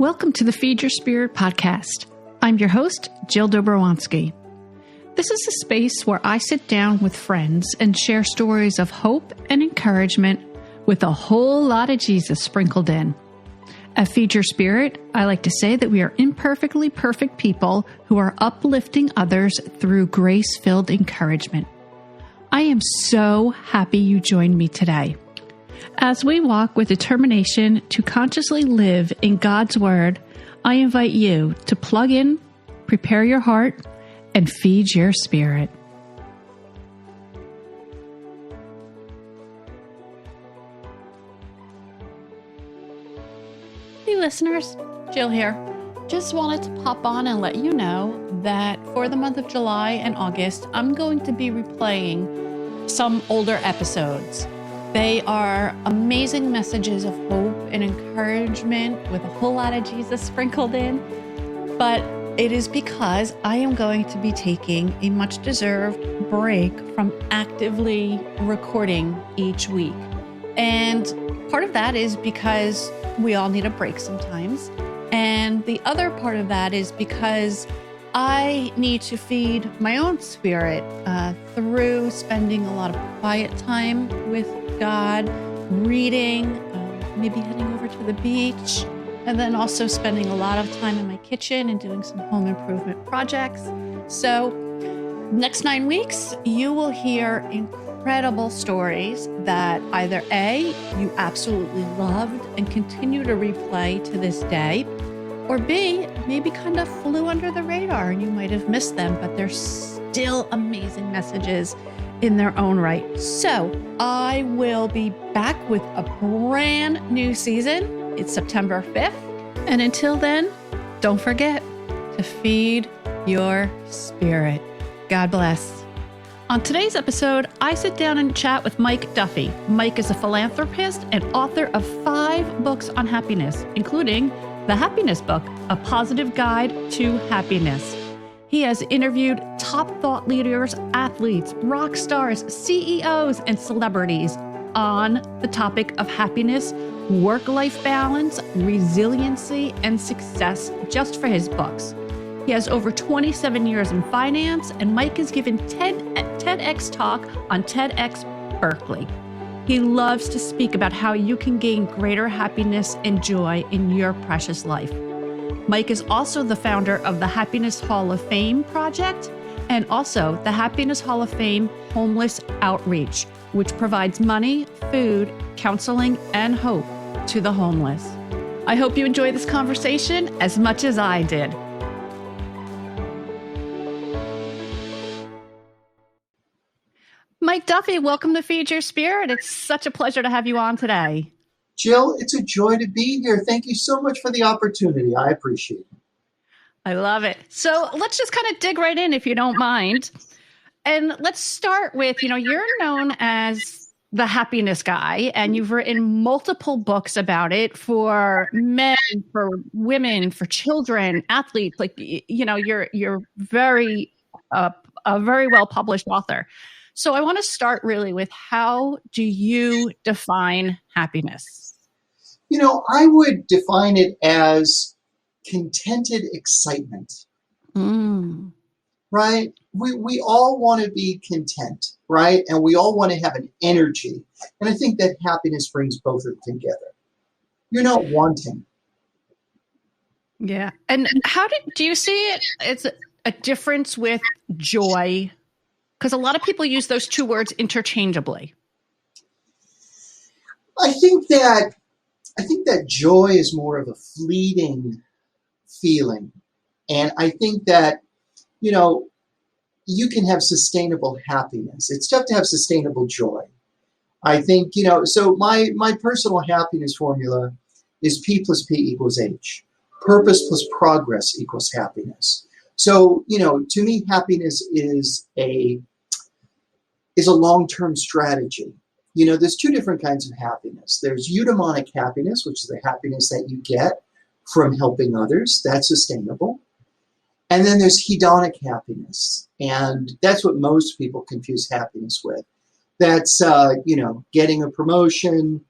Welcome to the Feed Your Spirit podcast. I'm your host, Jill Dobrowanski. This is a space where I sit down with friends and share stories of hope and encouragement with a whole lot of Jesus sprinkled in. At Feed Your Spirit, I like to say that we are imperfectly perfect people who are uplifting others through grace-filled encouragement. I am so happy you joined me today. As we walk with determination to consciously live in God's Word, I invite you to plug in, prepare your heart, and feed your spirit. Hey listeners, Jill here. Just wanted to pop on and let you know that for the month of July and August, I'm going to be replaying some older episodes. They are amazing messages of hope and encouragement with a whole lot of Jesus sprinkled in. But it is because I am going to be taking a much deserved break from actively recording each week. And part of that is because we all need a break sometimes. And the other part of that is because I need to feed my own spirit through spending a lot of quiet time with God, reading, maybe heading over to the beach, and then also spending a lot of time in my kitchen and doing some home improvement projects. So next 9 weeks, you will hear incredible stories that either A, you absolutely loved and continue to replay to this day, or B, maybe kind of flew under the radar and you might have missed them, but they're still amazing messages in their own right. So I will be back with a brand new season. It's September 5th. And until then, don't forget to feed your spirit. God bless. On today's episode, I sit down and chat with Mike Duffy. Mike is a philanthropist and author of 5 books on happiness, including The Happiness Book, A Positive Guide to Happiness. He has interviewed top thought leaders, athletes, rock stars, CEOs, and celebrities on the topic of happiness, work-life balance, resiliency, and success just for his books. He has over 27 years in finance, and Mike has given TEDx talk on TEDx Berkeley. He loves to speak about how you can gain greater happiness and joy in your precious life. Mike is also the founder of the Happiness Hall of Fame project and also the Happiness Hall of Fame Homeless Outreach, which provides money, food, counseling, and hope to the homeless. I hope you enjoy this conversation as much as I did. Mike Duffy, welcome to Feed Your Spirit. It's such a pleasure to have you on today. Jill, it's a joy to be here. Thank you so much for the opportunity. I appreciate it. I love it. So let's just kind of dig right in, if you don't mind. And let's start with, you're known as the happiness guy, and you've written multiple books about it for men, for women, for children, athletes. Like, you're very, a very well-published author. So I want to start really with, how do you define happiness? I would define it as contented excitement, right? We all want to be content, right? And we all want to have an energy. And I think that happiness brings both of them together. You're not wanting. Yeah. And do you see it as a difference with joy? Because a lot of people use those two words interchangeably. I think that joy is more of a fleeting feeling. And I think that, you can have sustainable happiness. It's tough to have sustainable joy. I think, so my personal happiness formula is P plus P equals H. Purpose plus progress equals happiness. So, to me, happiness is a long-term strategy. There's 2 different kinds of happiness. There's eudaimonic happiness, which is the happiness that you get from helping others. That's sustainable. And then there's hedonic happiness. And that's what most people confuse happiness with. That's, getting a promotion,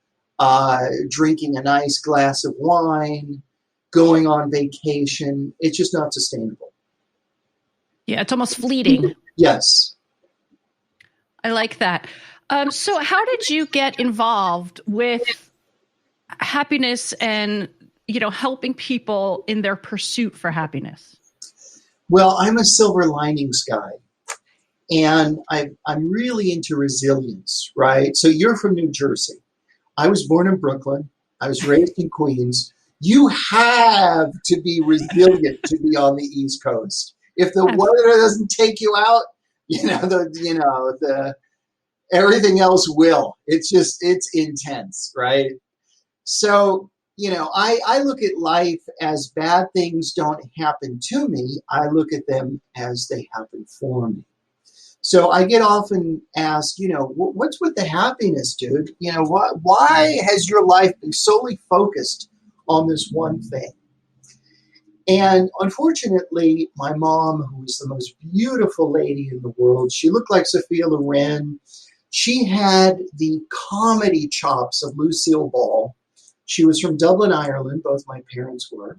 drinking a nice glass of wine, going on vacation. It's just not sustainable. Yeah, it's almost fleeting. Yes. I like that. So how did you get involved with happiness and, helping people in their pursuit for happiness? Well, I'm a silver linings guy. And I'm really into resilience, right? So you're from New Jersey. I was born in Brooklyn. I was raised in Queens. You have to be resilient to be on the East Coast. If the weather doesn't take you out, the everything else will. It's intense, right? So, I look at life as bad things don't happen to me. I look at them as they happen for me. So I get often asked, what's with the happiness, dude? Why has your life been solely focused on this one thing? And unfortunately, my mom, who was the most beautiful lady in the world, she looked like Sophia Loren. She had the comedy chops of Lucille Ball. She was from Dublin, Ireland. Both my parents were.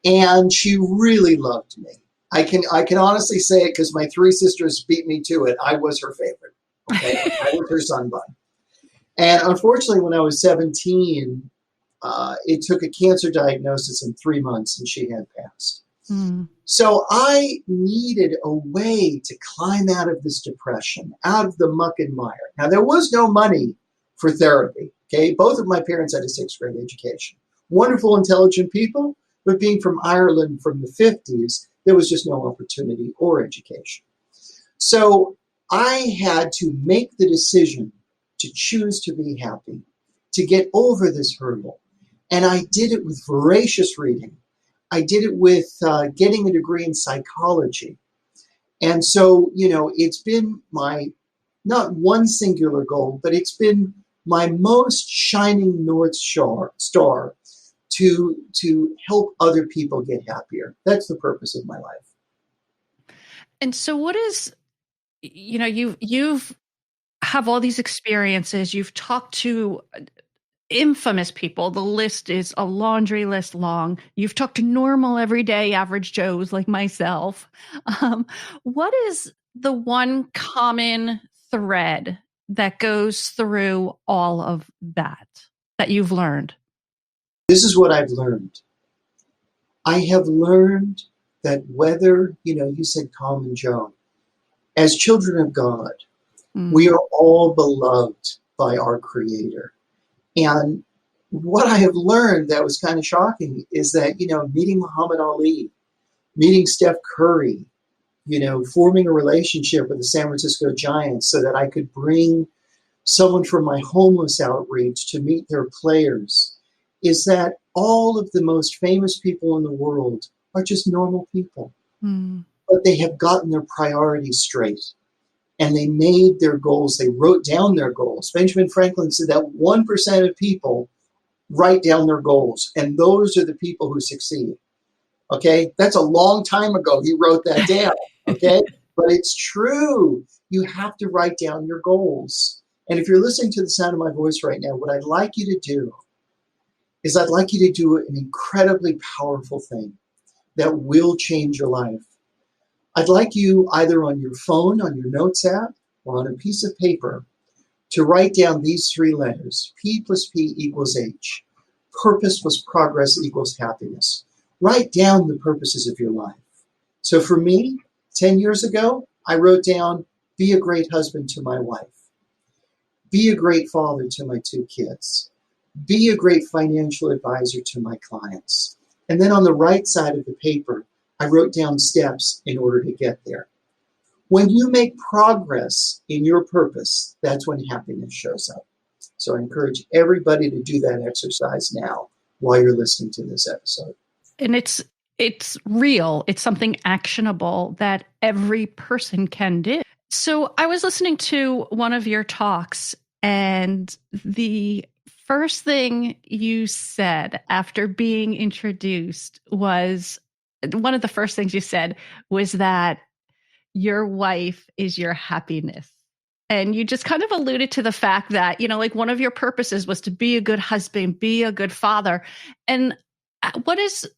And she really loved me. I can honestly say it because my three sisters beat me to it. I was her favorite. Okay, I was her son bun. And unfortunately, when I was 17, it took a cancer diagnosis in 3 months, and she had passed. Mm. So I needed a way to climb out of this depression, out of the muck and mire. Now, there was no money for therapy. Okay, both of my parents had a 6th grade education. Wonderful, intelligent people, but being from Ireland from the 50s, there was just no opportunity or education. So I had to make the decision to choose to be happy, to get over this hurdle. And I did it with voracious reading. I did it with getting a degree in psychology. And so, it's been my, not one singular goal, but it's been my most shining North Star to help other people get happier. That's the purpose of my life. And so what is, you've have all these experiences, you've talked to infamous people. The list is a laundry list long. You've talked to normal, everyday, average Joes like myself. What is the one common thread that goes through all of that you've learned? This is what I've learned. I have learned that whether, you said common Joe, as children of God, we are all beloved by our Creator. And what I have learned that was kind of shocking is that, meeting Muhammad Ali, meeting Steph Curry, forming a relationship with the San Francisco Giants so that I could bring someone from my homeless outreach to meet their players, is that all of the most famous people in the world are just normal people. But they have gotten their priorities straight. And they made their goals. They wrote down their goals. Benjamin Franklin said that 1% of people write down their goals. And those are the people who succeed. Okay? That's a long time ago. He wrote that down. Okay? But it's true. You have to write down your goals. And if you're listening to the sound of my voice right now, what I'd like you to do is I'd like you to do an incredibly powerful thing that will change your life. I'd like you either on your phone, on your notes app, or on a piece of paper to write down these 3 letters, P plus P equals H. Purpose plus progress equals happiness. Write down the purposes of your life. So for me, 10 years ago, I wrote down, be a great husband to my wife. Be a great father to my 2 kids. Be a great financial advisor to my clients. And then on the right side of the paper, I wrote down steps in order to get there. When you make progress in your purpose, that's when happiness shows up. So I encourage everybody to do that exercise now while you're listening to this episode. And it's real. It's something actionable that every person can do. So I was listening to one of your talks, and the first thing you said after being introduced was, one of the first things you said was that your wife is your happiness. And you just kind of alluded to the fact that, like one of your purposes was to be a good husband, be a good father. And what is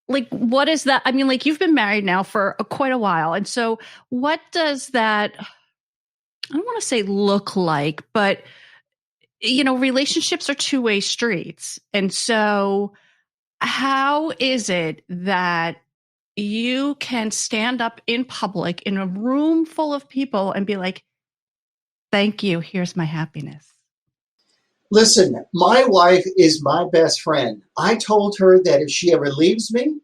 that? I mean, like, you've been married now for quite a while. And so what does that, I don't want to say look like, but, relationships are two-way streets. And so how is it that you can stand up in public in a room full of people and be like, thank you, here's my happiness? Listen, my wife is my best friend. I told her that if she ever leaves me,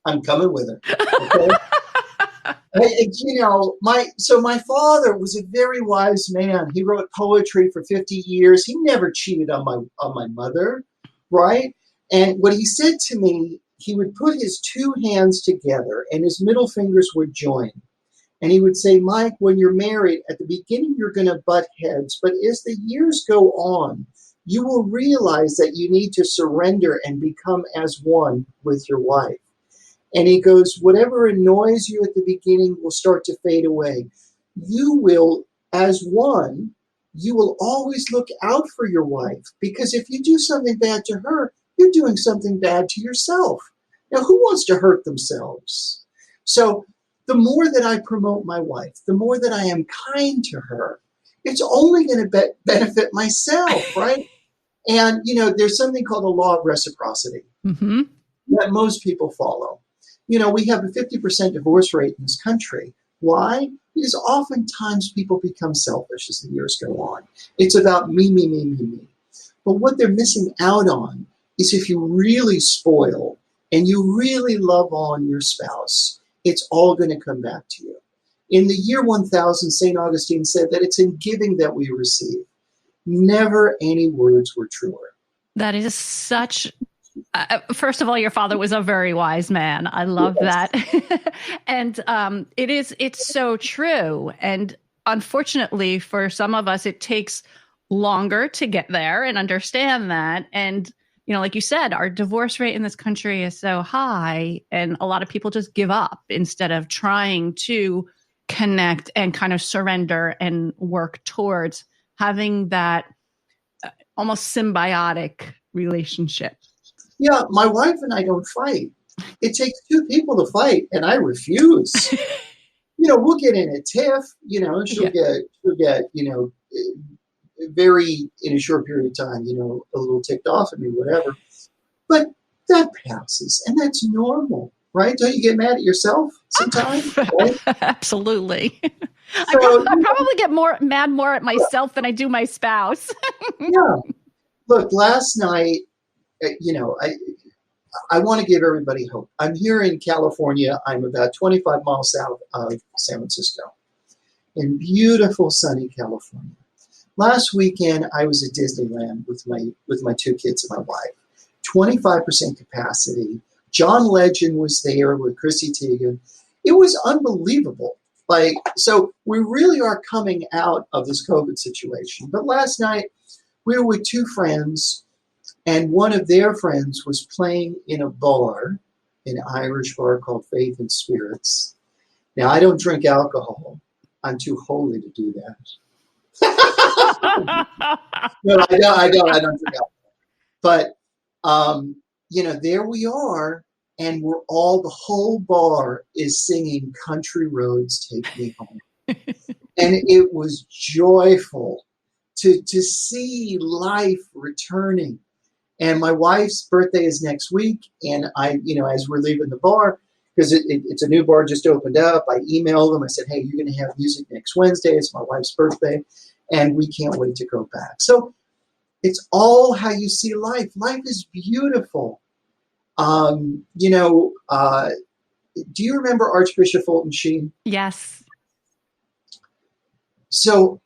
I'm coming with her. Okay? My father was a very wise man. He wrote poetry for 50 years. He never cheated on my mother, right? And what he said to me, he would put his two hands together and his middle fingers would join. And he would say, Mike, when you're married, at the beginning you're going to butt heads, but as the years go on, you will realize that you need to surrender and become as one with your wife. And he goes, whatever annoys you at the beginning will start to fade away. You will, as one, you will always look out for your wife, because if you do something bad to her, you're doing something bad to yourself. Now, who wants to hurt themselves? So the more that I promote my wife, the more that I am kind to her, it's only going to benefit myself, right? And, there's something called the law of reciprocity that most people follow. We have a 50% divorce rate in this country. Why? Because oftentimes people become selfish as the years go on. It's about me, me, me, me, me. But what they're missing out on is if you really spoil and you really love on your spouse, it's all going to come back to you. In the year 1000, St. Augustine said that it's in giving that we receive. Never any words were truer. That is such... first of all, your father was a very wise man. I love that. And it's so true. And unfortunately, for some of us, it takes longer to get there and understand that. And, like you said, our divorce rate in this country is so high, and a lot of people just give up instead of trying to connect and kind of surrender and work towards having that almost symbiotic relationship. Yeah, my wife and I don't fight. It takes two people to fight, and I refuse. We'll get in a tiff. She'll get, very, in a short period of time, a little ticked off at me, whatever. But that passes, and that's normal, right? Don't you get mad at yourself sometimes? Right? Absolutely. So, I probably get mad more at myself than I do my spouse. Yeah. Look, last night, I want to give everybody hope. I'm here in California. I'm about 25 miles south of San Francisco in beautiful sunny California. Last weekend, I was at Disneyland with my two kids and my wife. 25% capacity. John Legend was there with Chrissy Teigen. It was unbelievable. So we really are coming out of this COVID situation. But last night, we were with two friends, and one of their friends was playing in a bar, an Irish bar called Faith and Spirits. Now, I don't drink alcohol. I'm too holy to do that. No, I don't drink alcohol. But, there we are, and the whole bar is singing Country Roads Take Me Home. And it was joyful to see life returning. And my wife's birthday is next week. And I, as we're leaving the bar, because it's a new bar just opened up, I emailed them. I said, hey, you're going to have music next Wednesday. It's my wife's birthday. And we can't wait to go back. So it's all how you see life. Life is beautiful. Do you remember Archbishop Fulton Sheen? Yes. So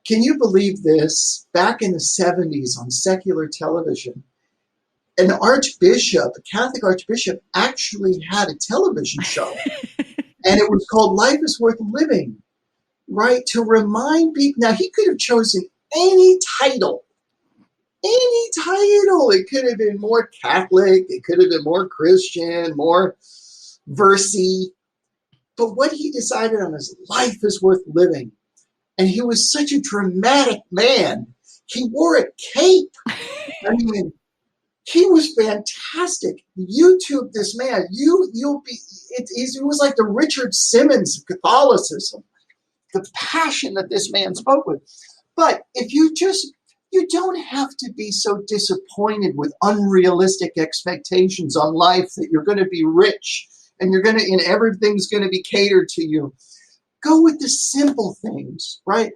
can you believe this? Back in the 70s on secular television, an archbishop, a Catholic archbishop, actually had a television show. And it was called Life is Worth Living, right? To remind people. Now, he could have chosen any title. It could have been more Catholic. It could have been more Christian, more versy. But what he decided on is life is worth living. And he was such a dramatic man. He wore a cape. I mean, He was fantastic. YouTube this man. You'll be. It was like the Richard Simmons of Catholicism, the passion that this man spoke with. But if you don't have to be so disappointed with unrealistic expectations on life that you're going to be rich and and everything's going to be catered to you. Go with the simple things, right?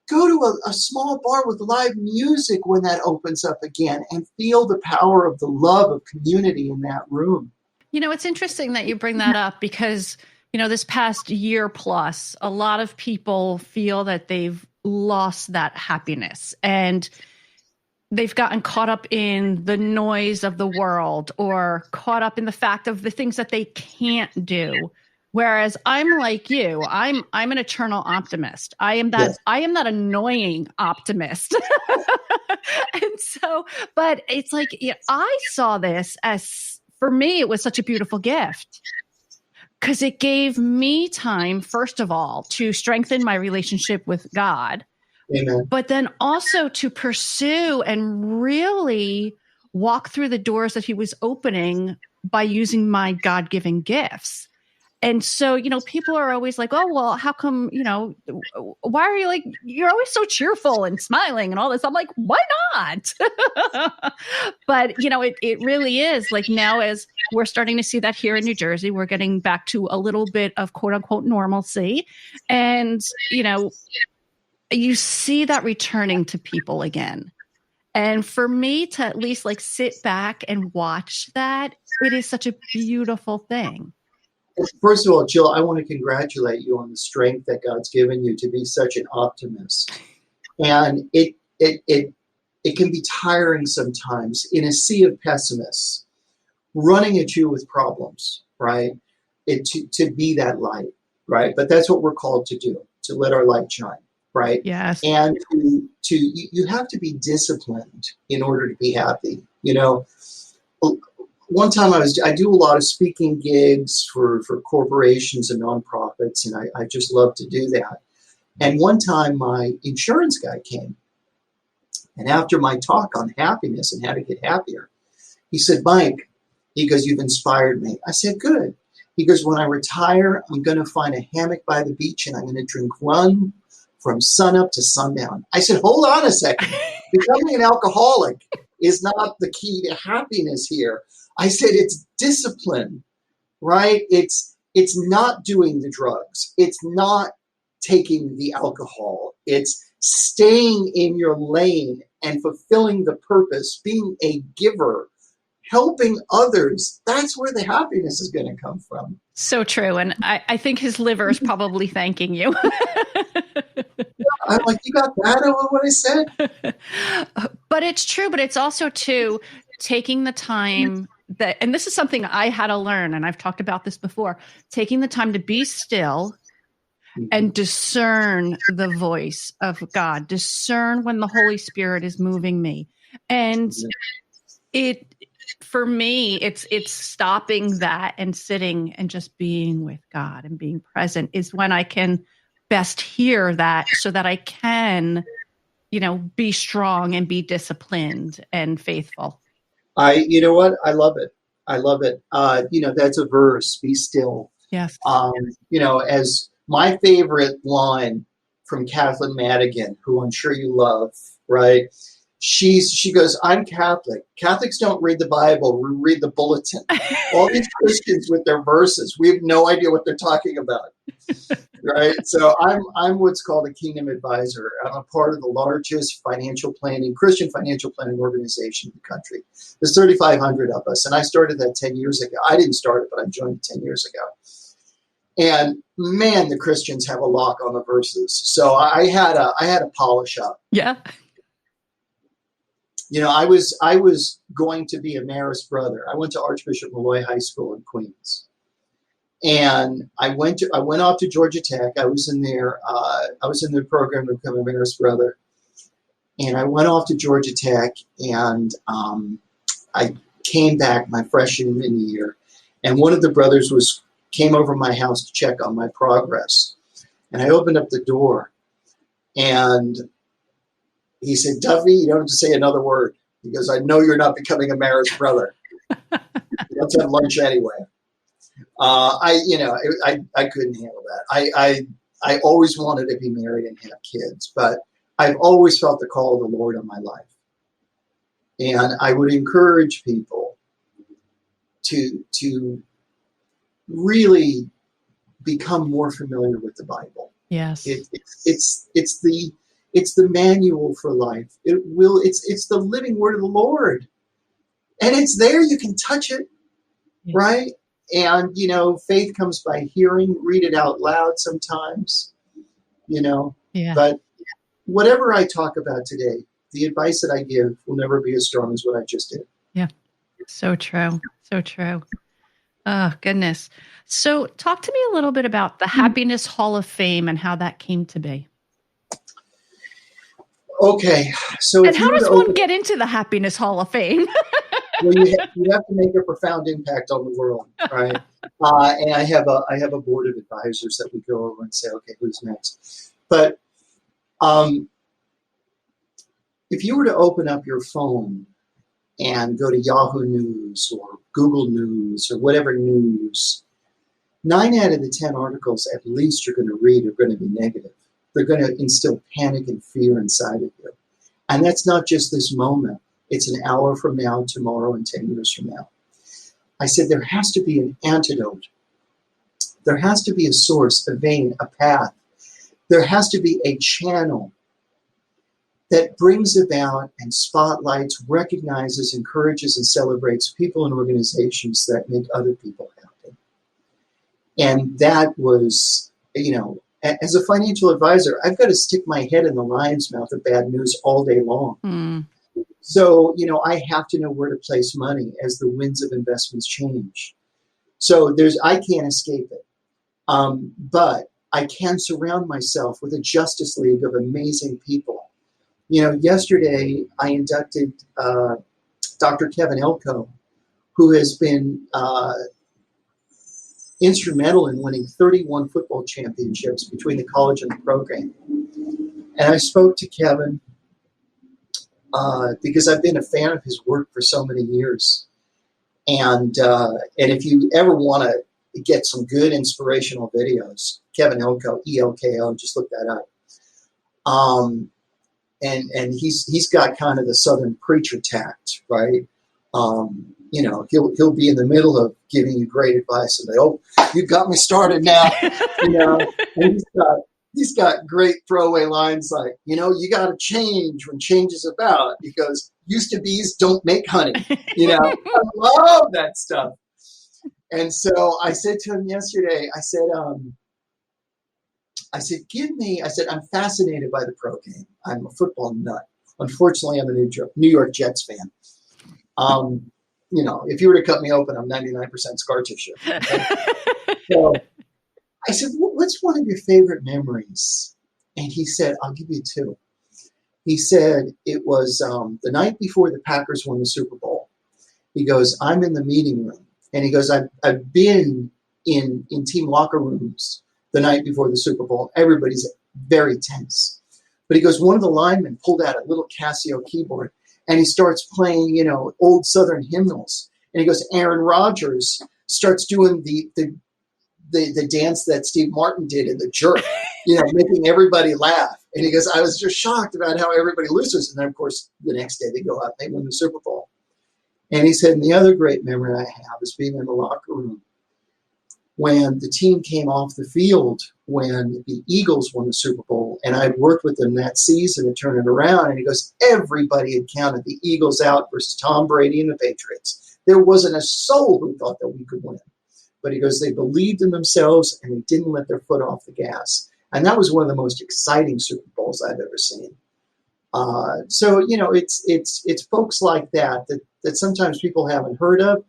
Go to a small bar with live music when that opens up again and feel the power of the love of community in that room. It's interesting that you bring that up because, this past year plus, a lot of people feel that they've lost that happiness and they've gotten caught up in the noise of the world or caught up in the fact of the things that they can't do. Whereas I'm like you, I'm an eternal optimist. I am that annoying optimist. And so, but it's like, I saw this as, for me, it was such a beautiful gift because it gave me time, first of all, to strengthen my relationship with God. Amen. But then also to pursue and really walk through the doors that he was opening by using my God-given gifts. And so, people are always like, oh, well, how come, why are you like, you're always so cheerful and smiling and all this. I'm like, why not? But, it really is like now as we're starting to see that here in New Jersey, we're getting back to a little bit of quote unquote normalcy. And, you see that returning to people again. And for me to at least like sit back and watch that, it is such a beautiful thing. First of all, Jill, I want to congratulate you on the strength that God's given you to be such an optimist. And it can be tiring sometimes in a sea of pessimists running at you with problems, right? To be that light, right? But that's what we're called to do, to let our light shine, right? Yes. And you have to be disciplined in order to be happy. One time I do a lot of speaking gigs for corporations and nonprofits, and I just love to do that. And one time my insurance guy came, and after my talk on happiness and how to get happier, he said, Mike, he goes, you've inspired me. I said, good. He goes, when I retire, I'm going to find a hammock by the beach and I'm going to drink rum from sunup to sundown. I said, hold on a second. Becoming an alcoholic is not the key to happiness here. I said, it's discipline, right? It's not doing the drugs. It's not taking the alcohol. It's staying in your lane and fulfilling the purpose, being a giver, helping others. That's where the happiness is going to come from. So true. And I think his liver is probably thanking you. I'm like, you got that over what I said? But it's true. But it's also, too, taking the time that, and this is something I had to learn, and I've talked about this before, taking the time to be still and discern the voice of God, discern when the Holy Spirit is moving me. And for me, it's stopping that and sitting and just being with God and being present is when I can best hear that so that I can, be strong and be disciplined and faithful. You know what? I love it. I love it. That's a verse, be still. Yes. As my favorite line from Kathleen Madigan, who I'm sure you love, right? She goes, I'm Catholic. Catholics don't read the Bible. We read the bulletin. All these Christians with their verses, we have no idea what they're talking about, right? So I'm what's called a Kingdom Advisor. I'm a part of the largest Christian financial planning organization in the country. There's 3,500 of us, and I started that 10 years ago. I didn't start it, but I joined 10 years ago. And man, the Christians have a lock on the verses. So I had a polish up. Yeah. I was going to be a Marist brother. I went to Archbishop Malloy High School in Queens, and I went off to Georgia Tech. I was in their program to become a Marist brother, and I went off to Georgia Tech, and I came back my freshman year, and one of the brothers came over my house to check on my progress, and I opened up the door, and he said, Duffy, you don't have to say another word. He goes, I know you're not becoming a marriage brother. Let's have lunch anyway. I couldn't handle that. I always wanted to be married and have kids, but I've always felt the call of the Lord on my life. And I would encourage people to really become more familiar with the Bible. Yes. It's the manual for life. It's the living word of the Lord. And it's there, you can touch it, yes. Right? And, faith comes by hearing, read it out loud sometimes, Yeah. But whatever I talk about today, the advice that I give will never be as strong as what I just did. Yeah. So true. So true. Oh, goodness. So talk to me a little bit about the Happiness Hall of Fame and how that came to be. Okay. So and how does one get into the Happiness Hall of Fame? Well, you have to make a profound impact on the world, right? And I have a board of advisors that we go over and say, okay, who's next? But if you were to open up your phone and go to Yahoo News or Google News or whatever news, 9 out of the 10 articles at least you're going to read are going to be negative. They're going to instill panic and fear inside of you. And that's not just this moment. It's an hour from now, tomorrow, and 10 years from now. I said there has to be an antidote. There has to be a source, a vein, a path. There has to be a channel that brings about and spotlights, recognizes, encourages, and celebrates people and organizations that make other people happy. And that was, as a financial advisor, I've got to stick my head in the lion's mouth of bad news all day long. Mm. So, I have to know where to place money as the winds of investments change. So I can't escape it. But I can surround myself with a Justice League of amazing people. Yesterday I inducted Dr. Kevin Elko, who has been instrumental in winning 31 football championships between the college and the program. And I spoke to Kevin because I've been a fan of his work for so many years. And if you ever want to get some good inspirational videos, Kevin Elko, ELKO, just look that up. And he's got kind of the Southern preacher tact, right? He'll be in the middle of giving you great advice and say, "Oh, you got me started now," And he's got great throwaway lines like, "You got to change when change is about," because used to bees don't make honey. I love that stuff. And so I said to him yesterday, I said, I'm fascinated by the pro game. I'm a football nut. Unfortunately, I'm a New York Jets fan. If you were to cut me open, I'm 99% scar tissue. Okay? So I said, what's one of your favorite memories? And he said, I'll give you two. He said, it was the night before the Packers won the Super Bowl. He goes, I'm in the meeting room. And he goes, I've been in team locker rooms the night before the Super Bowl. Everybody's very tense. But he goes, one of the linemen pulled out a little Casio keyboard and he starts playing, old Southern hymnals. And he goes, Aaron Rodgers starts doing the dance that Steve Martin did in The Jerk, making everybody laugh. And he goes, I was just shocked about how everybody loses. And then, of course, the next day they go out and they win the Super Bowl. And he said, and the other great memory I have is being in the locker room when the team came off the field, when the Eagles won the Super Bowl, and I'd worked with them that season to turn it around. And he goes, everybody had counted the Eagles out versus Tom Brady and the Patriots. There wasn't a soul who thought that we could win. But he goes, they believed in themselves and they didn't let their foot off the gas. And that was one of the most exciting Super Bowls I've ever seen. So it's folks like that sometimes people haven't heard of,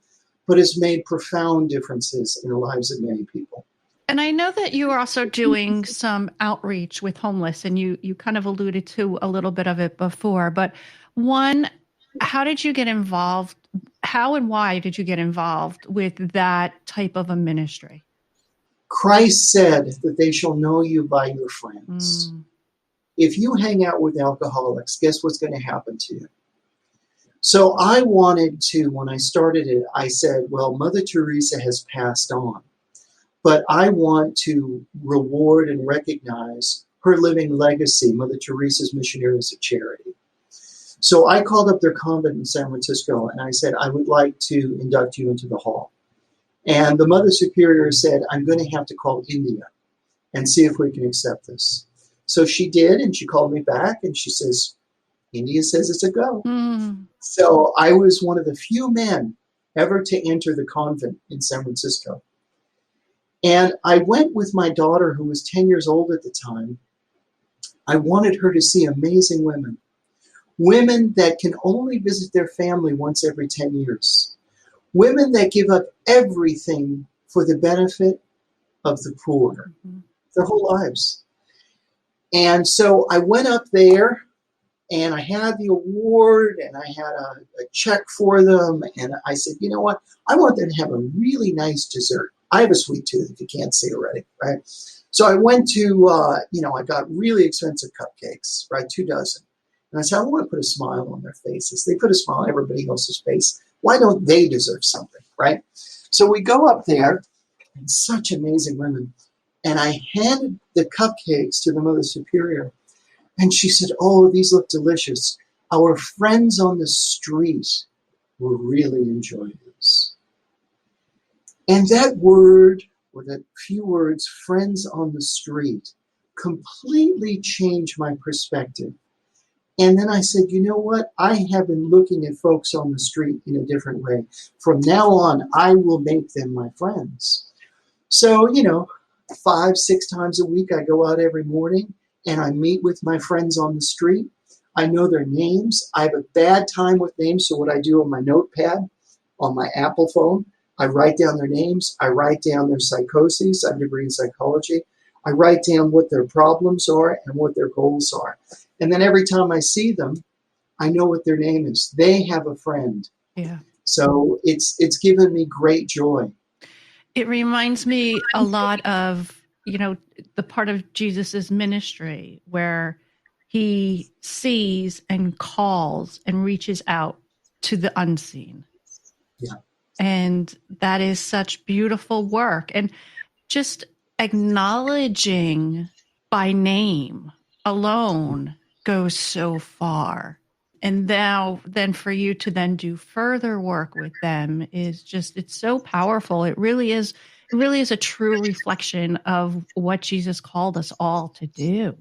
but has made profound differences in the lives of many people. And I know that you are also doing some outreach with homeless, and you kind of alluded to a little bit of it before. But one, how did you get involved? How and why did you get involved with that type of a ministry? Christ said that they shall know you by your friends. If you hang out with alcoholics, guess what's going to happen to you? So I wanted to, when I started it, I said, well, Mother Teresa has passed on, but I want to reward and recognize her living legacy, Mother Teresa's Missionaries of Charity. So I called up their convent in San Francisco and I said, I would like to induct you into the hall. And the Mother Superior said, I'm going to have to call India and see if we can accept this. So she did, and she called me back and she says, India says it's a go. Mm. So I was one of the few men ever to enter the convent in San Francisco. And I went with my daughter, who was 10 years old at the time. I wanted her to see amazing women. Women that can only visit their family once every 10 years. Women that give up everything for the benefit of the poor, their whole lives. And so I went up there and I had the award and I had a check for them. And I said, you know what? I want them to have a really nice dessert. I have a sweet tooth, if you can't see already, right? So I went to, I got really expensive cupcakes, right? 2 dozen. And I said, I want to put a smile on their faces. They put a smile on everybody else's face. Why don't they deserve something, right? So we go up there, and such amazing women. And I handed the cupcakes to the Mother Superior. And she said, oh, these look delicious. Our friends on the street will really enjoy this. And that word, or that few words, friends on the street, completely changed my perspective. And then I said, you know what? I have been looking at folks on the street in a different way. From now on, I will make them my friends. So, 5, 6 times a week, I go out every morning and I meet with my friends on the street. I know their names. I have a bad time with names. So what I do on my notepad, on my Apple phone, I write down their names. I write down their psychoses. I have a degree in psychology. I write down what their problems are and what their goals are. And then every time I see them, I know what their name is. They have a friend. Yeah. So it's given me great joy. It reminds me a lot of, the part of Jesus's ministry where he sees and calls and reaches out to the unseen. Yeah. And that is such beautiful work. And just acknowledging by name alone goes so far. And then for you to then do further work with them is just, it's so powerful. It really is a true reflection of what Jesus called us all to do.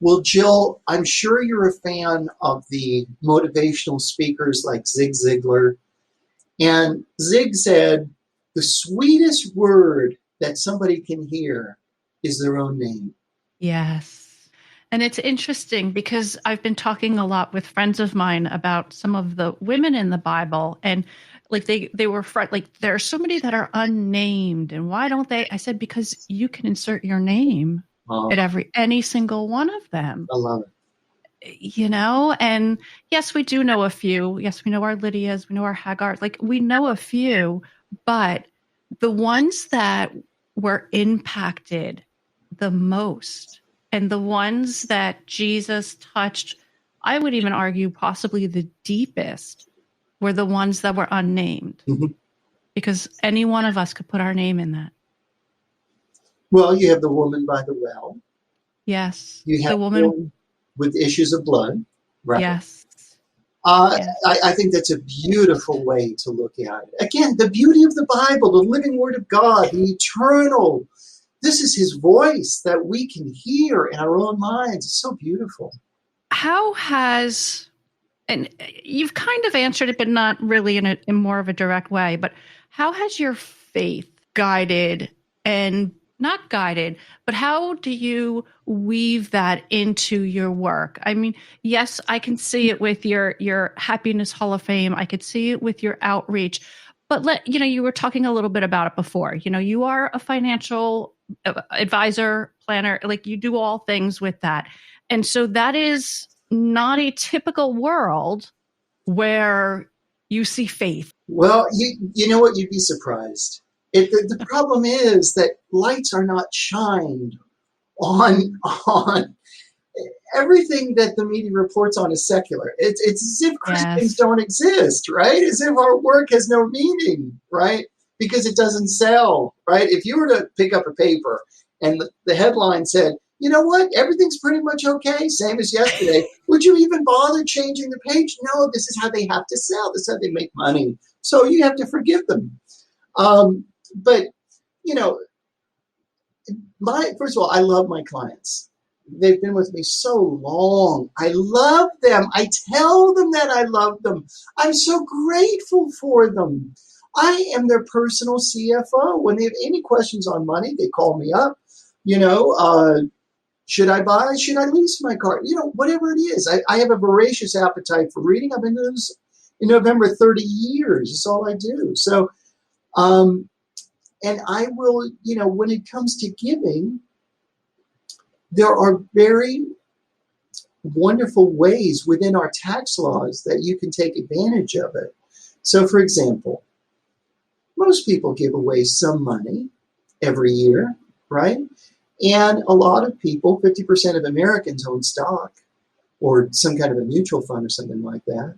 Well, Jill, I'm sure you're a fan of the motivational speakers like Zig Ziglar. And Zig said, the sweetest word that somebody can hear is their own name. Yes. And it's interesting because I've been talking a lot with friends of mine about some of the women in the Bible, and like they were like, there are so many that are unnamed, and why don't they? I said, because you can insert your name at any single one of them. I love it. And yes, we do know a few. Yes, we know our Lydias, we know our Hagar, like we know a few, but the ones that were impacted the most and the ones that Jesus touched, I would even argue possibly the deepest, were the ones that were unnamed. Mm-hmm. Because any one of us could put our name in that. Well, you have the woman by the well. Yes. You have the woman with issues of blood. Right. Yes. Yes. I think that's a beautiful way to look at it. Again, the beauty of the Bible, the living word of God, the eternal. This is his voice that we can hear in our own minds. It's so beautiful. How has, and you've kind of answered it, but not really in more of a direct way, but how has your faith guided and not guided, but how do you weave that into your work? I mean, yes, I can see it with your Happiness Hall of Fame. I could see it with your outreach, but you were talking a little bit about it before. You are a financial advisor, planner, like you do all things with that. And so that is not a typical world where you see faith. Well, you know what? You'd be surprised. The problem is that lights are not shined on everything that the media reports on is secular. It's as if Christians Yes. don't exist, right? As if our work has no meaning, right? Because it doesn't sell, right? If you were to pick up a paper and the headline said, you know what, everything's pretty much okay, same as yesterday, would you even bother changing the page? No, this is how they have to sell. This is how they make money. So you have to forgive them. But, you know, first of all, I love my clients. They've been with me so long. I love them. I tell them that I love them. I'm so grateful for them. I am their personal CFO. When they have any questions on money, they call me up. You know, should I buy? Should I lease my car? You know, whatever it is. I have a voracious appetite for reading. I've been doing this in November 30 years. It's all I do. So, and I will, you know, when it comes to giving, there are very wonderful ways within our tax laws that you can take advantage of it. So, for example, most people give away some money every year, right? And a lot of people, 50% of Americans own stock or some kind of a mutual fund or something like that.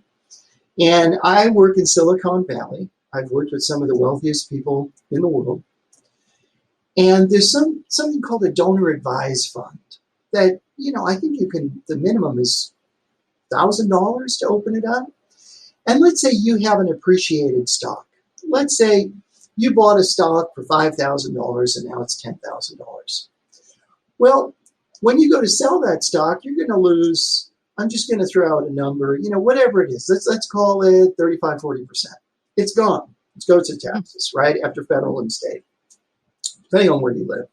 And I work in Silicon Valley. I've worked with some of the wealthiest people in the world. And there's something called a donor advised fund that, you know, I think the minimum is $1,000 to open it up. And let's say you have an appreciated stock. Let's say you bought a stock for $5,000 and now it's $10,000. Well, when you go to sell that stock, you're going to lose, I'm just going to throw out a number, you know, whatever it is. Let's call it 35, 40%. It's gone. It goes to taxes, right, after federal and state, depending on where you live.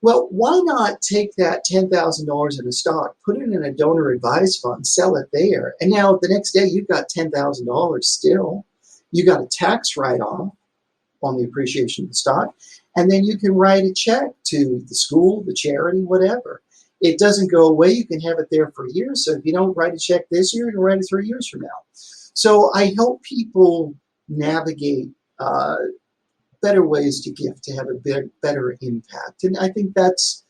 Well, why not take that $10,000 in a stock, put it in a donor advised fund, sell it there, and now the next day you've got $10,000 still. You got a tax write-off on the appreciation of the stock, and then you can write a check to the school, the charity, whatever. It doesn't go away. You can have it there for years. So if you don't write a check this year, you can write it 3 years from now. So I help people navigate better ways to give to have a better impact. And I think that's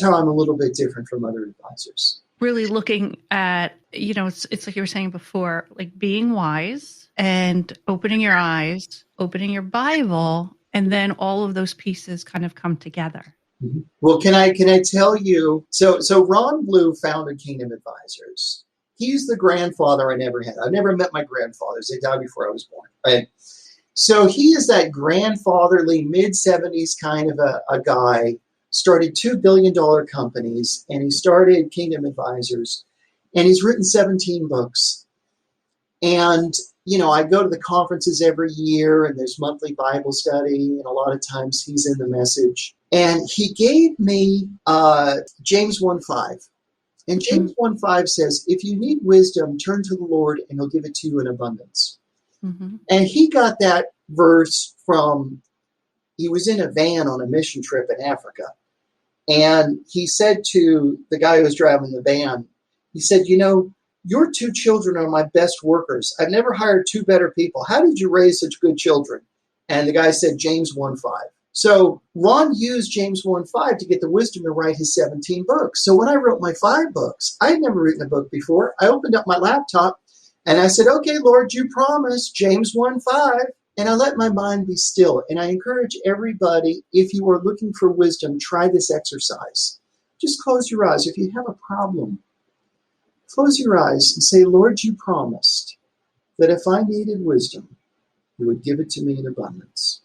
how I'm a little bit different from other advisors. Really looking at, you know, it's like you were saying before, like being wise and opening your eyes, opening your Bible, and then all of those pieces kind of come together. Mm-hmm. Well, can I tell you? So Ron Blue founded Kingdom Advisors. He's the grandfather I never had. I never met my grandfathers. They died before I was born. Right. So he is that grandfatherly mid-70s kind of a guy. Started $2 billion companies, and he started Kingdom Advisors, and he's written 17 books. And, you know, I go to the conferences every year, and there's monthly Bible study, and a lot of times he's in the message. And he gave me James 1:5. And James 1:5 says, if you need wisdom, turn to the Lord, and he'll give it to you in abundance. Mm-hmm. And he got that verse from, he was in a van on a mission trip in Africa. And he said to the guy who was driving the van, he said, you know, your 2 children are my best workers. I've never hired 2 better people. How did you raise such good children? And the guy said, James 1:5. So Ron used James 1:5 to get the wisdom to write his 17 books. So when I wrote my 5 books, I had never written a book before. I opened up my laptop and I said, okay, Lord, you promised James 1:5. And I let my mind be still. And I encourage everybody, if you are looking for wisdom, try this exercise. Just close your eyes. If you have a problem, close your eyes and say, Lord, you promised that if I needed wisdom, you would give it to me in abundance.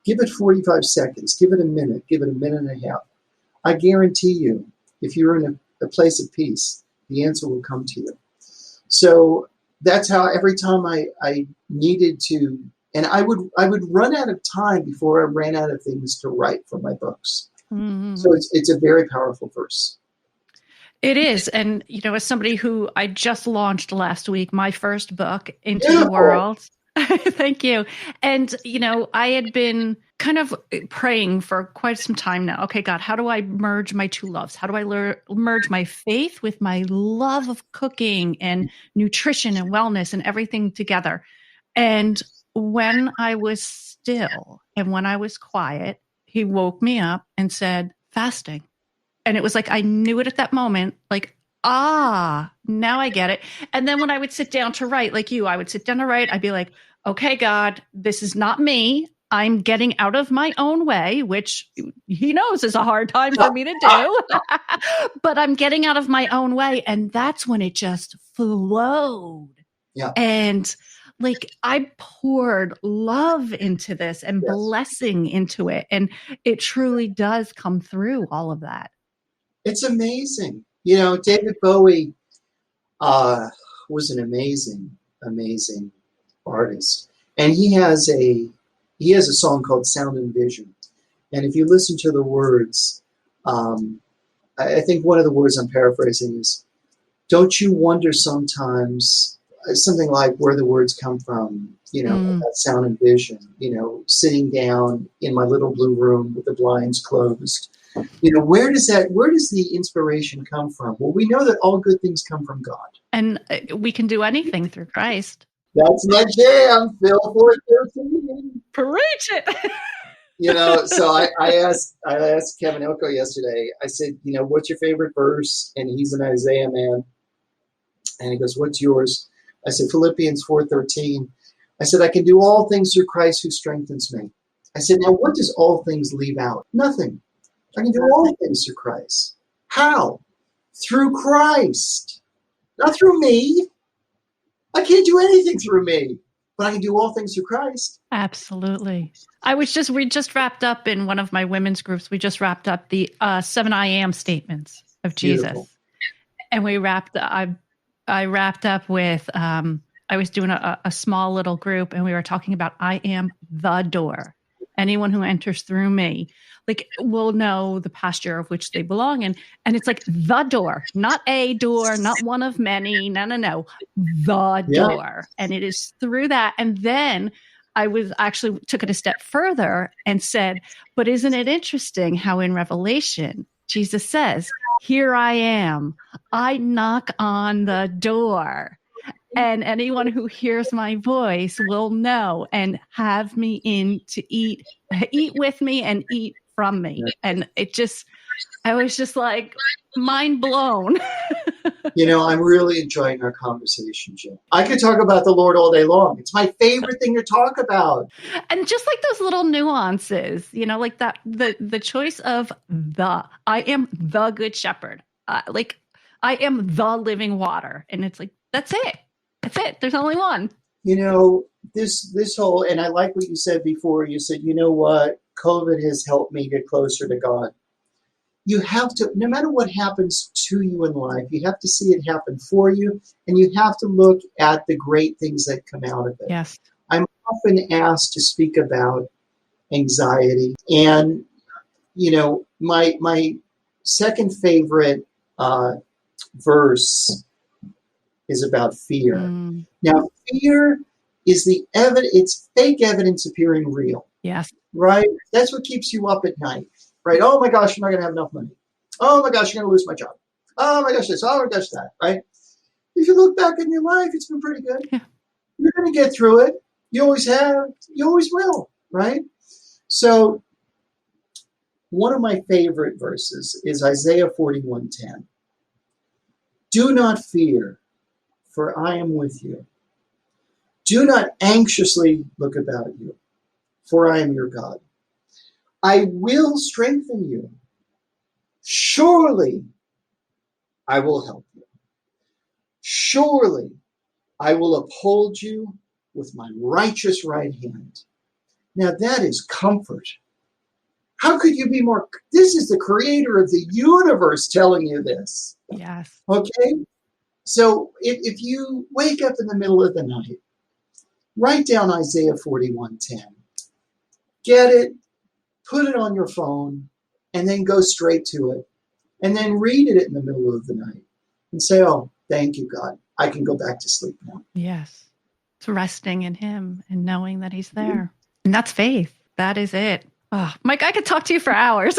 Give it 45 seconds. Give it a minute. Give it a minute and a half. I guarantee you, if you're in a place of peace, the answer will come to you. So that's how every time I needed to, and I would run out of time before I ran out of things to write for my books. Mm-hmm. So it's a very powerful verse. It is. And, you know, as somebody who I just launched last week, my first book, Into the World. Thank you. And, you know, I had been kind of praying for quite some time now. Okay, God, how do I merge my 2 loves? How do I merge my faith with my love of cooking and nutrition and wellness and everything together? And when I was still and when I was quiet, he woke me up and said, fasting. And it was like, I knew it at that moment, like, now I get it. And then when I would sit down to write, like you, I would sit down to write, I'd be like, okay, God, this is not me. I'm getting out of my own way, which he knows is a hard time for me to do, but I'm getting out of my own way. And that's when it just flowed. Yeah. And like, I poured love into this and blessing into it. And it truly does come through all of that. It's amazing. You know, David Bowie was an amazing, amazing artist. And he has a song called Sound and Vision. And if you listen to the words, I think one of the words I'm paraphrasing is, don't you wonder sometimes, something like where the words come from, you know, that sound and vision, you know, sitting down in my little blue room with the blinds closed. You know, where does the inspiration come from? Well, we know that all good things come from God. And we can do anything through Christ. That's my jam, Phil 4:13. Preach it. You know, so I asked Kevin Elko yesterday, I said, you know, what's your favorite verse? And he's an Isaiah man. And he goes, what's yours? I said, Philippians 4:13. I said, I can do all things through Christ who strengthens me. I said, now what does all things leave out? Nothing. I can do all things through Christ. How? Through Christ. Not through me. I can't do anything through me, but I can do all things through Christ. Absolutely. We just wrapped up in one of my women's groups. We just wrapped up the 7 I am statements of Jesus. Beautiful. And I wrapped up with, I was doing a small little group and we were talking about, I am the door. Anyone who enters through me, like, will know the pasture of which they belong in. And it's like the door, not a door, not one of many. No. The door. And it is through that. And then I took it a step further and said, but isn't it interesting how in Revelation, Jesus says, here I am, I knock on the door. And anyone who hears my voice will know and have me in to eat with me and eat from me. And I was just like mind blown. You know, I'm really enjoying our conversation, Jim. I could talk about the Lord all day long. It's my favorite thing to talk about. And just like those little nuances, you know, like that, the choice of I am the good shepherd. Like I am the living water. And it's like, that's it. That's it. There's only one. You know, this whole, and I like what you said before. You said, you know what? COVID has helped me get closer to God. You have to, no matter what happens to you in life, you have to see it happen for you, and you have to look at the great things that come out of it. Yes. I'm often asked to speak about anxiety, and, you know, my second favorite verse is about fear. Now, fear is it's fake evidence appearing real. Yes. Right? That's what keeps you up at night. Right? Oh my gosh, I'm not going to have enough money. Oh my gosh, you're going to lose my job. Oh my gosh, this. Oh my gosh, that. Right? If you look back in your life, it's been pretty good. Yeah. You're going to get through it. You always have. You always will. Right? So, one of my favorite verses is Isaiah 41:10. Do not fear, for I am with you. Do not anxiously look about you, for I am your God. I will strengthen you. Surely I will help you. Surely I will uphold you with my righteous right hand. Now that is comfort. How could you be more? This is the creator of the universe telling you this. Yes. Okay? So if you wake up in the middle of the night, write down Isaiah 41:10. Get it, put it on your phone, and then go straight to it. And then read it in the middle of the night and say, oh, thank you, God. I can go back to sleep now. Yes. It's resting in him and knowing that he's there. Mm-hmm. And that's faith. That is it. Oh, Mike, I could talk to you for hours.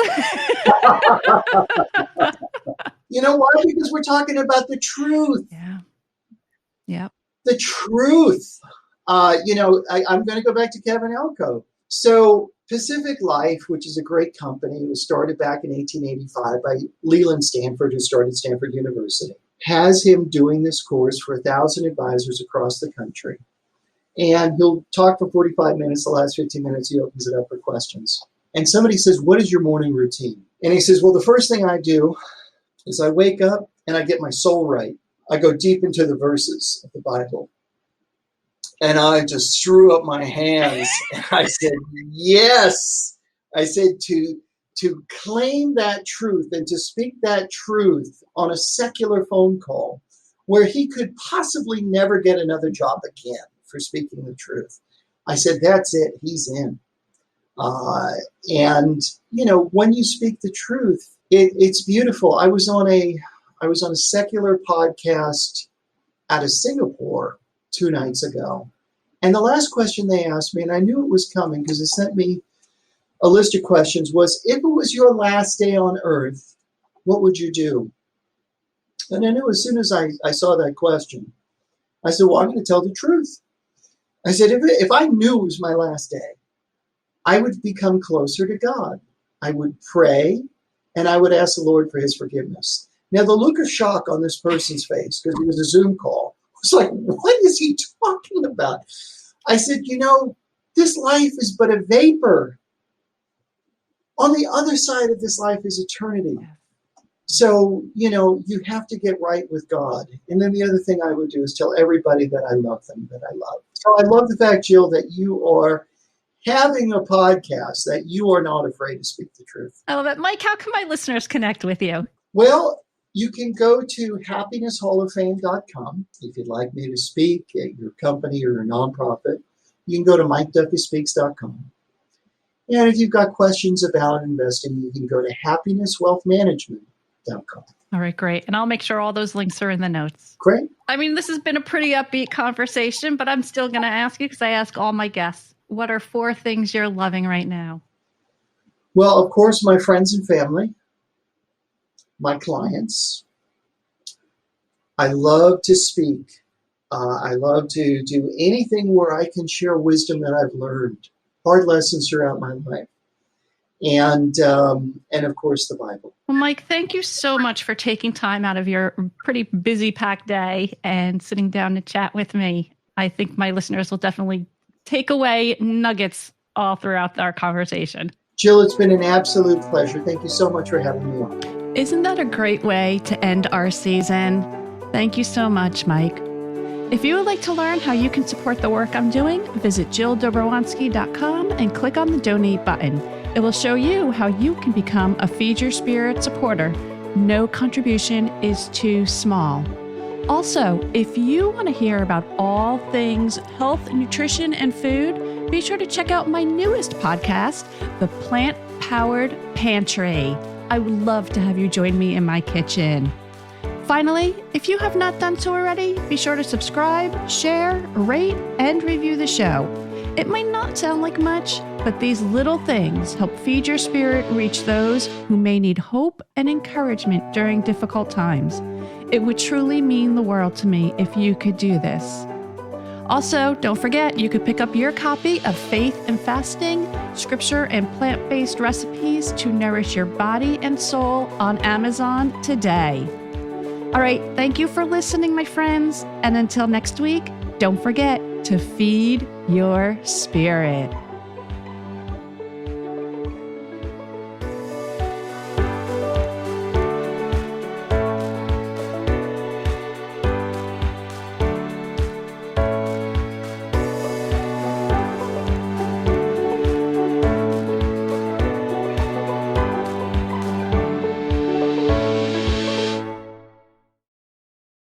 You know why? Because we're talking about the truth. Yeah. Yep. The truth. You know, I'm going to go back to Kevin Elko. So Pacific Life, which is a great company, it was started back in 1885 by Leland Stanford, who started Stanford University, has him doing this course for 1,000 advisors across the country. And he'll talk for 45 minutes. The last 15 minutes, he opens it up for questions. And somebody says, what is your morning routine? And he says, well, the first thing I do is I wake up and I get my soul right. I go deep into the verses of the Bible. And I just threw up my hands and I said, yes. I said to claim that truth and to speak that truth on a secular phone call where he could possibly never get another job again for speaking the truth. I said, that's it. He's in. And, you know, when you speak the truth, it's beautiful. I was on a secular podcast out of Singapore 2 nights ago. And the last question they asked me, and I knew it was coming because it sent me a list of questions, was, if it was your last day on earth, what would you do? And I knew as soon as I saw that question, I said, well, I'm going to tell the truth. I said, if I knew it was my last day, I would become closer to God. I would pray, and I would ask the Lord for his forgiveness. Now, the look of shock on this person's face, because it was a Zoom call, was like, what is he talking about? I said, you know, this life is but a vapor. On the other side of this life is eternity. So, you know, you have to get right with God. And then the other thing I would do is tell everybody that I love them, that I love. So I love the fact, Jill, that you are having a podcast, that you are not afraid to speak the truth. I love it. Mike, how can my listeners connect with you? Well, you can go to happinesshalloffame.com if you'd like me to speak at your company or your nonprofit. You can go to MikeDuffySpeaks.com. And if you've got questions about investing, you can go to happinesswealthmanagement.com. All right, great. And I'll make sure all those links are in the notes. Great. I mean, this has been a pretty upbeat conversation, but I'm still going to ask you, because I ask all my guests, what are 4 things you're loving right now? Well, of course, my friends and family, my clients. I love to speak. I love to do anything where I can share wisdom that I've learned, hard lessons throughout my life. And of course, the Bible. Well, Mike, thank you so much for taking time out of your pretty busy packed day and sitting down to chat with me. I think my listeners will definitely take away nuggets all throughout our conversation. Jill, it's been an absolute pleasure. Thank you so much for having me on. Isn't that a great way to end our season? Thank you so much, Mike. If you would like to learn how you can support the work I'm doing, visit JillDobrowanski.com and click on the donate button. It will show you how you can become a Feed Your Spirit supporter. No contribution is too small. Also, if you want to hear about all things health, nutrition, and food, be sure to check out my newest podcast, The Plant-Powered Pantry. I would love to have you join me in my kitchen. Finally, if you have not done so already, be sure to subscribe, share, rate, and review the show. It might not sound like much, but these little things help Feed Your Spirit reach those who may need hope and encouragement during difficult times. It would truly mean the world to me if you could do this. Also, don't forget, you could pick up your copy of Faith and Fasting, Scripture and Plant-Based Recipes to Nourish Your Body and Soul on Amazon today. All right, thank you for listening, my friends. And until next week, don't forget to feed your spirit.